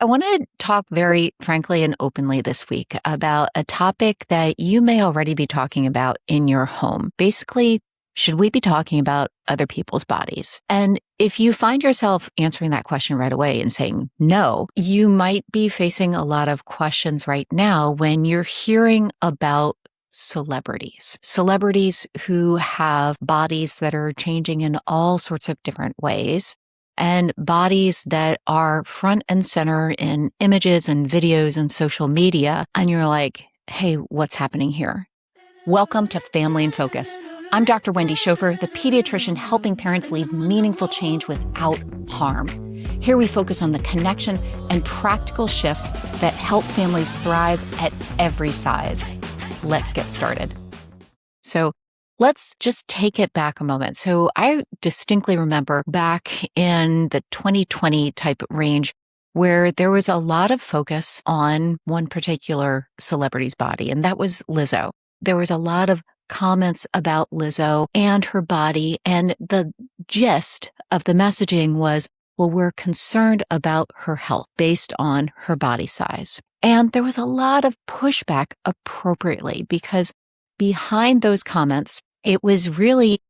I want to talk very frankly and openly this week about a topic that you may already be talking about in your home. Basically, should we be talking about other people's bodies? And if you find yourself answering that question right away and saying no, you might be facing a lot of questions right now when you're hearing about celebrities who have bodies that are changing in all sorts of different ways and bodies that are front and center in images and videos and social media. And you're like, hey, what's happening here? Welcome to Family in Focus. I'm Dr. Wendy Schofer, the pediatrician helping parents lead meaningful change without harm. Here we focus on the connection and practical shifts that help families thrive at every size. Let's get started. So let's just take it back a moment. So I distinctly remember back in the 2020 type range where there was a lot of focus on one particular celebrity's body, and that was Lizzo. There was a lot of comments about Lizzo and her body, and the gist of the messaging was, well, we're concerned about her health based on her body size. And there was a lot of pushback appropriately because behind those comments, it was really,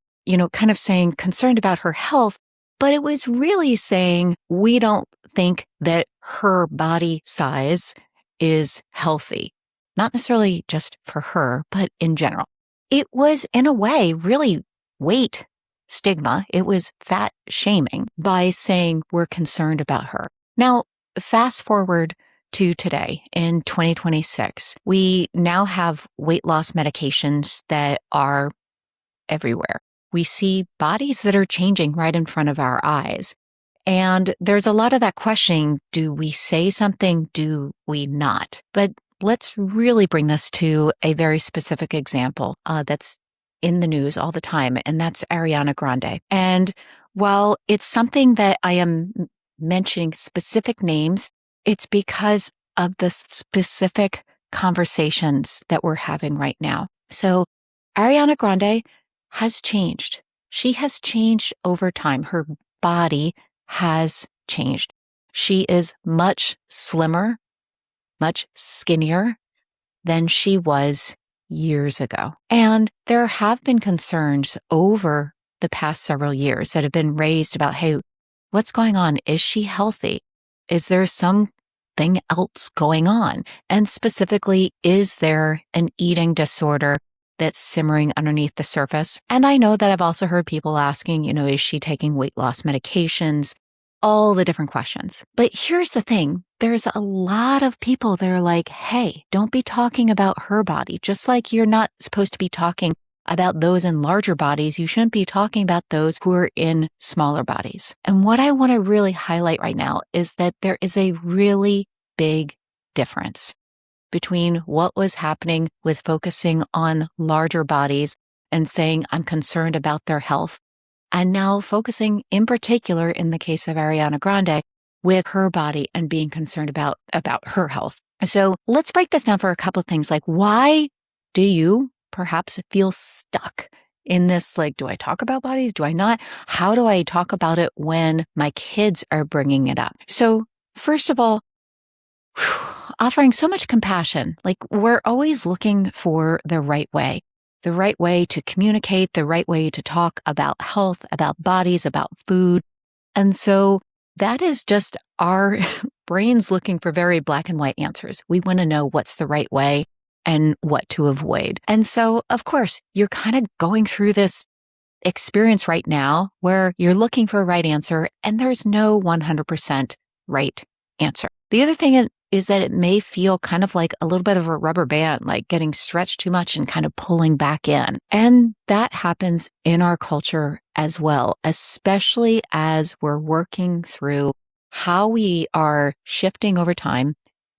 kind of saying concerned about her health, but it was really saying we don't think that her body size is healthy. Not necessarily just for her, but in general. It was, in a way, really weight stigma. It was fat shaming by saying we're concerned about her. Now, fast forward to today in 2026, we now have weight loss medications that are everywhere. We see bodies that are changing right in front of our eyes. And there's a lot of that questioning, do we say something? Do we not? But let's really bring this to a very specific example that's in the news all the time, and that's Ariana Grande. And while it's something that I am mentioning specific names, it's because of the specific conversations that we're having right now. So Ariana Grande has changed. She has changed over time. Her body has changed. She is much slimmer, much skinnier than she was years ago. And there have been concerns over the past several years that have been raised about, hey, what's going on? Is she healthy? Is there something else going on? And specifically, is there an eating disorder that's simmering underneath the surface? And I know that I've also heard people asking, is she taking weight loss medications? All the different questions. But here's the thing. There's a lot of people that are like, hey, don't be talking about her body. Just like you're not supposed to be talking about those in larger bodies, you shouldn't be talking about those who are in smaller bodies. And what I want to really highlight right now is that there is a really big difference between what was happening with focusing on larger bodies and saying, I'm concerned about their health, and now focusing in particular in the case of Ariana Grande with her body and being concerned about her health. So let's break this down for a couple of things. Like, why do you perhaps feel stuck in this? Like, do I talk about bodies? Do I not? How do I talk about it when my kids are bringing it up? So first of all, offering so much compassion. Like, we're always looking for the right way to communicate, the right way to talk about health, about bodies, about food. And so that is just our brains looking for very black and white answers. We want to know what's the right way and what to avoid. And so, of course, you're kind of going through this experience right now where you're looking for a right answer and there's no 100% right answer. The other thing is that it may feel kind of like a little bit of a rubber band, like getting stretched too much and kind of pulling back in. And that happens in our culture as well, especially as we're working through how we are shifting over time,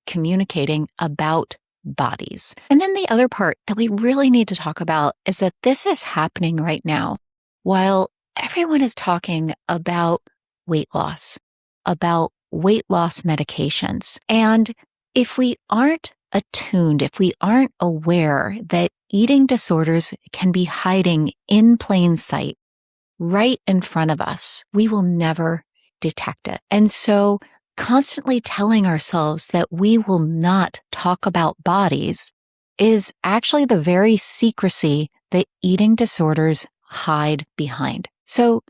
communicating about bodies. And then the other part that we really need to talk about is that this is happening right now while everyone is talking about weight loss, about weight loss medications. And if we aren't attuned, if we aren't aware that eating disorders can be hiding in plain sight right in front of us, we will never detect it. And so constantly telling ourselves that we will not talk about bodies is actually the very secrecy that eating disorders hide behind. So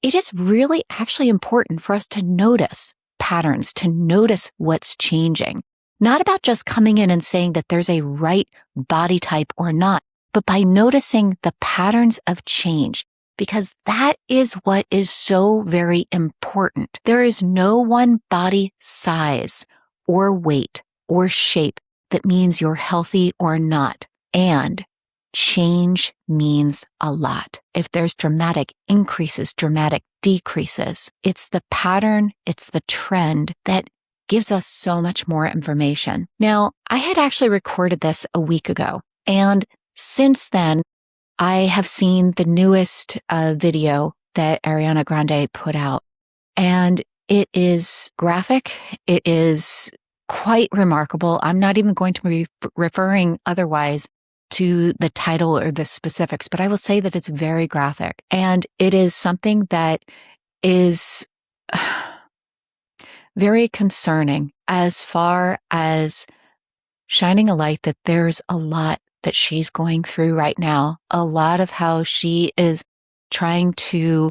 it is really actually important for us to notice patterns, to notice what's changing. Not about just coming in and saying that there's a right body type or not, but by noticing the patterns of change, because that is what is so very important. There is no one body size or weight or shape that means you're healthy or not. And change means a lot. If there's dramatic increases, dramatic decreases, it's the pattern, it's the trend that gives us so much more information. Now, I had actually recorded this a week ago, and since then, I have seen the newest video that Ariana Grande put out, and it is graphic. It is quite remarkable. I'm not even going to be referring otherwise to the title or the specifics, but I will say that it's very graphic, and it is something that is very concerning as far as shining a light that there's a lot that she's going through right now, a lot of how she is trying to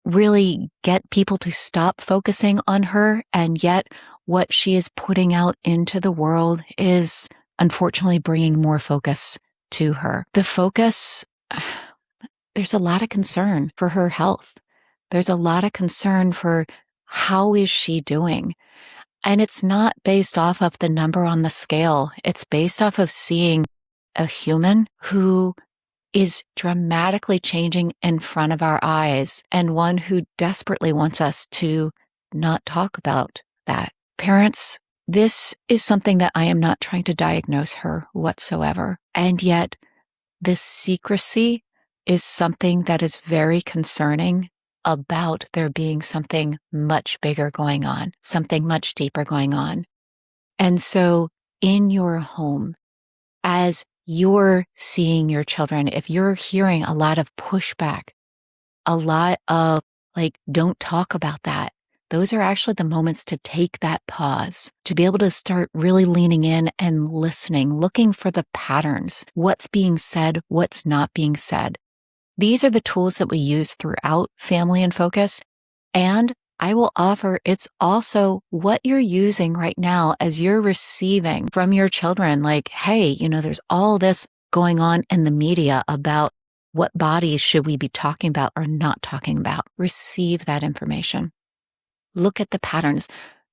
really get people to stop focusing on her, and yet what she is putting out into the world is unfortunately bringing more focus to her. The focus, there's a lot of concern for her health. There's a lot of concern for how is she doing? And it's not based off of the number on the scale. It's based off of seeing a human who is dramatically changing in front of our eyes, and one who desperately wants us to not talk about that. Parents, this is something that I am not trying to diagnose her whatsoever. And yet, this secrecy is something that is very concerning about there being something much bigger going on, something much deeper going on. And so in your home, as you're seeing your children, if you're hearing a lot of pushback, a lot of like, don't talk about that, those are actually the moments to take that pause, to be able to start really leaning in and listening, looking for the patterns, what's being said, what's not being said. These are the tools that we use throughout Family in Focus. And I will offer it's also what you're using right now as you're receiving from your children. Like, hey, there's all this going on in the media about what bodies should we be talking about or not talking about. Receive that information. Look at the patterns.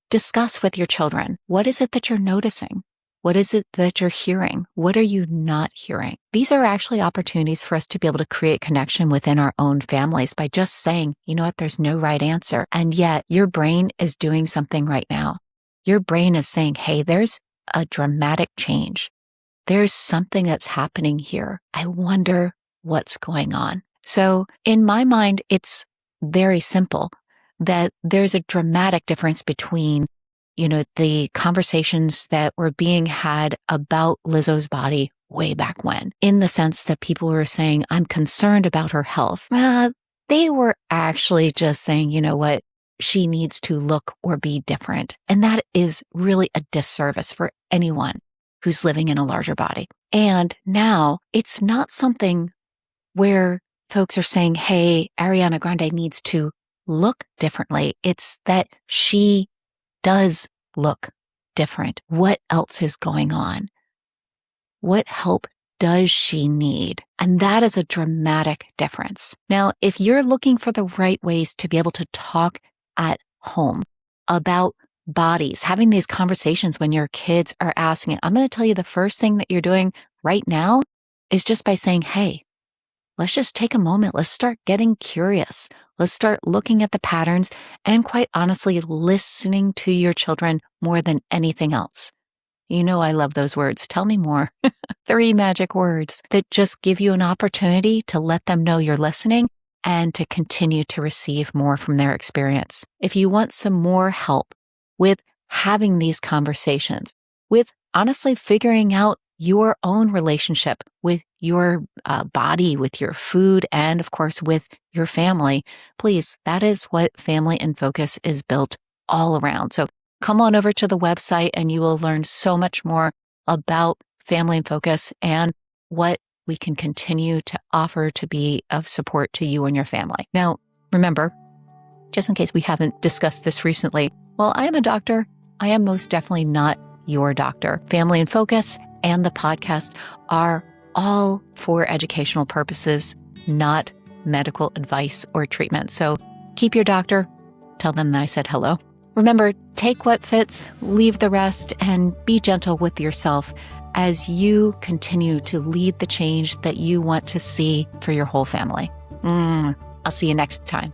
Discuss with your children. What is it that you're noticing? What is it that you're hearing? What are you not hearing? These are actually opportunities for us to be able to create connection within our own families by just saying, you know what, there's no right answer. And yet your brain is doing something right now. Your brain is saying, hey, there's a dramatic change. There's something that's happening here. I wonder what's going on. So in my mind, it's very simple that there's a dramatic difference between the conversations that were being had about Lizzo's body way back when, in the sense that people were saying, I'm concerned about her health. They were actually just saying, you know what, she needs to look or be different. And that is really a disservice for anyone who's living in a larger body. And now it's not something where folks are saying, hey, Ariana Grande needs to look differently. It's that she does look different. What else is going on? What help does she need? And that is a dramatic difference. Now, if you're looking for the right ways to be able to talk at home about bodies, having these conversations when your kids are asking it, I'm going to tell you the first thing that you're doing right now is just by saying, hey, let's just take a moment. Let's start getting curious. Let's start looking at the patterns and, quite honestly, listening to your children more than anything else. I love those words. Tell me more. 3 magic words that just give you an opportunity to let them know you're listening and to continue to receive more from their experience. If you want some more help with having these conversations, with honestly figuring out your own relationship with your body, with your food, and of course with your family, please, that is what Family in Focus is built all around. So come on over to the website and you will learn so much more about Family in Focus and what we can continue to offer to be of support to you and your family. Now, remember, just in case we haven't discussed this recently, while I am a doctor, I am most definitely not your doctor. Family in Focus and the podcast are all for educational purposes, not medical advice or treatment. So keep your doctor, tell them that I said hello. Remember, take what fits, leave the rest, and be gentle with yourself as you continue to lead the change that you want to see for your whole family. I'll see you next time.